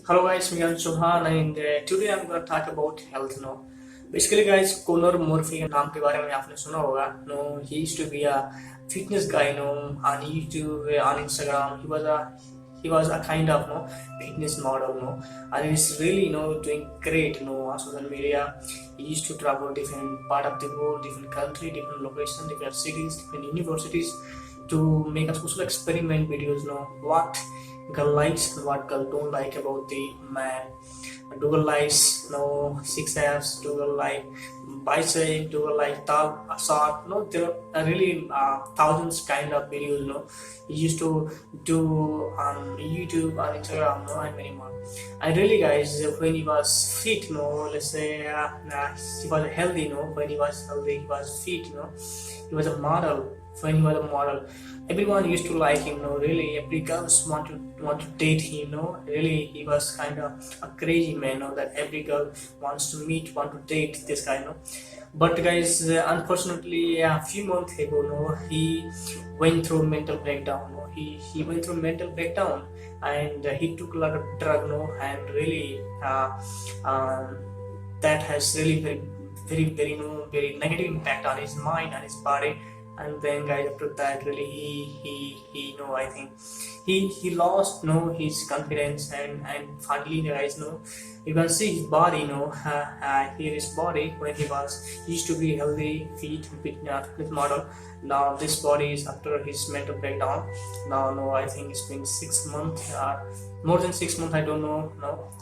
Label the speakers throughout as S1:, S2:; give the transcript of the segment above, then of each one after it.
S1: Hello guys, me I'm Chauhan and today I'm going to talk about health. Basically guys, Conor Murphy के नाम के बारे में आपने सुना होगा. He used to be a fitness guy. On YouTube, on Instagram, he was a kind of fitness model. And he's really doing great. On social media, he used to travel different part of the world, different country, different location, different cities, different universities to make a social experiment videos. What girl likes and what girl don't like about the man. Do girl likes six abs, do girl like bicep, do girl like tall short. There are really thousands kind of videos. He used to do on YouTube, on Instagram, and many more. And really, guys, when he was fit, let's say he was healthy. When he was healthy, he was fit. He was a model. When he was a model, everyone used to like him. Really, every girls want to date him. Really, he was kind of a crazy man. That every girl wants to meet, want to date this guy. But guys, unfortunately, a few months ago, he went through mental breakdown. He went through mental breakdown, and he took a lot of drug. And really, that has really very negative impact on his mind and his body. And then guys, after that, really he I think he lost his confidence. And finally guys, you can see his body. Here his body when he used to be healthy, fit model. Now this body is after his mental breakdown. Now no, I think it's been 6 months, more than 6 months, I don't know.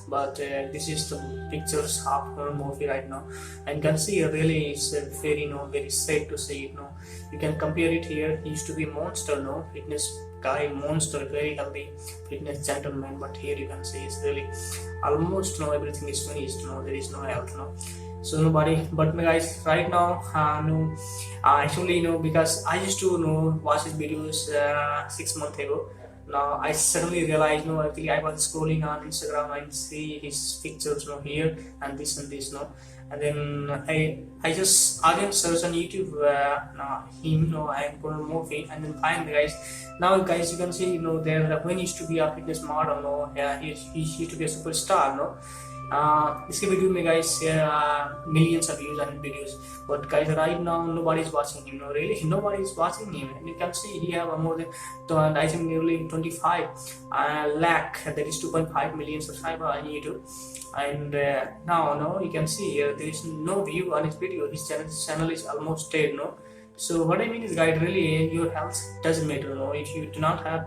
S1: But this is the pictures of Conor Murphy right now, and you can see really it's very very sad to see it. You can compare it here. He used to be a monster, fitness guy, monster, very healthy fitness gentleman. But here you can see it's really almost everything is finished. There is no health. So nobody. But my guys, right now, actually, because I used to watch his videos 6 months ago. Now I suddenly realized, actually I was scrolling on Instagram and see his pictures, here and this and this, and then I just again search on YouTube him, and Conor Murphy, and then find the guys. Now guys, you can see, there when he used to be a fitness model, he used to be a superstar, इसके video में guys millions of views on videos. But guys, right now nobody is watching him. Really, nobody is watching him. And you can see he have more than I think nearly 25 lakh. That is 2.5 million subscribers on YouTube. And now you can see here there is no view on his video. His channel is almost dead. So what I mean is, guys, really your health doesn't matter. If you do not have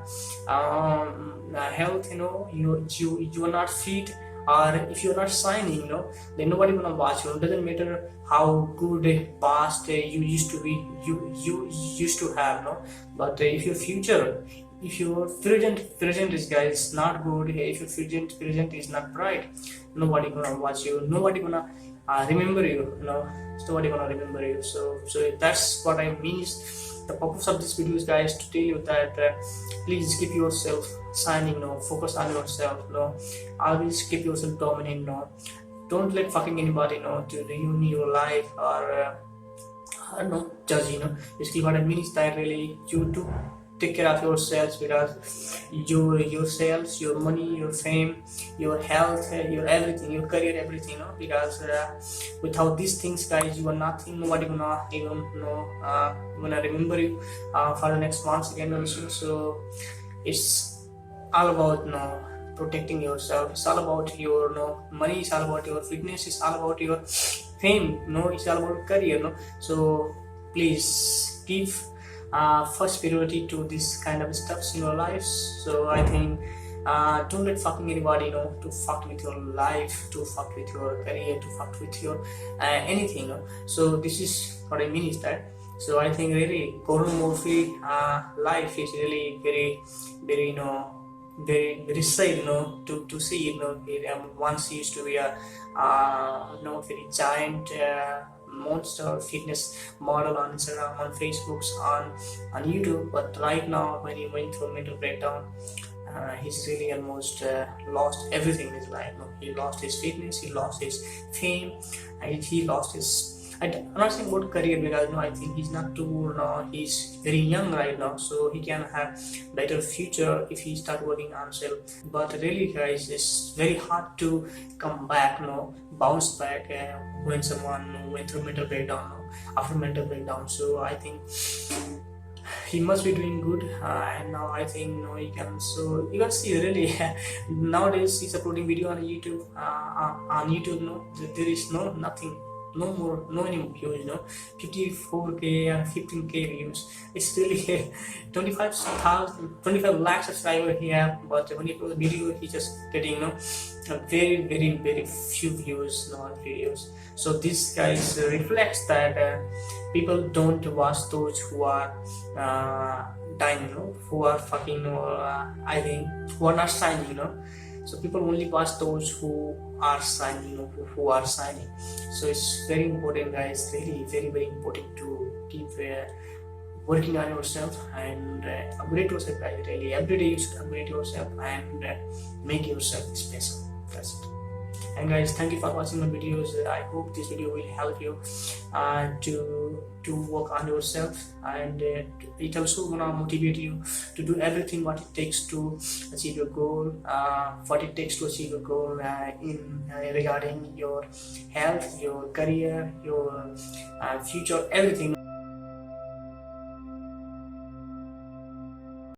S1: health, you are not fit, or if you're not signing, then nobody gonna watch you. It doesn't matter how good past you used to be, you used to have, but if your future, if your present is, guys, not good, if your present is not bright, nobody gonna watch you, nobody gonna remember you, nobody gonna remember you. So that's what I mean is, the purpose of this video is, guys, to tell you that please keep yourself shining, focus on yourself, always keep yourself dominant, don't let fucking anybody to ruin your life, or judge. Basically what I mean is that really you do take care of yourselves, because yourselves, your money, your fame, your health, your everything, your career, everything, because without these things, guys, you are nothing. Nobody gonna even gonna remember you for the next months again also. So it's all about protecting yourself. It's all about your money. It's all about your fitness. It's all about your fame. It's all about career. So please give first priority to this kind of stuffs in your lives. So I think don't let fucking anybody to fuck with your life, to fuck with your career, to fuck with your anything. So this is what I mean is that. So I think really Conor Murphy life is really very very sad, to see. Once he used to be a very giant monster fitness model on Instagram, on Facebook, on YouTube. But right now, when he went through mental breakdown, he's really almost lost everything in his life. He lost his fitness, he lost his fame, and he lost his I'm not saying about career because I think he's not too old now. He's very young right now, so he can have better future if he start working on himself. But really, guys, it's very hard to come back, bounce back when someone went through mental breakdown, after mental breakdown. So I think he must be doing good, and now I think he can. So you can see really nowadays he's uploading video on YouTube. On YouTube, there is nothing, no more, no any views, 54k and 15k views. It's really 25 lakh subscriber here, but when he upload video, he just getting a very very very few views on videos. So this guys reflects that people don't watch those who are dying, who are fucking, I think, who are not signing, so people only watch those who are signing, who are signing. So it's very important, guys, really very very important to keep working on yourself and upgrade yourself, guys. Really, every day you should upgrade yourself and make yourself special. That's it. And guys, thank you for watching my videos. I hope this video will help you to work on yourself, and it also gonna motivate you to do everything what it takes to achieve your goal, what it takes to achieve your goal in regarding your health, your career, your future, everything.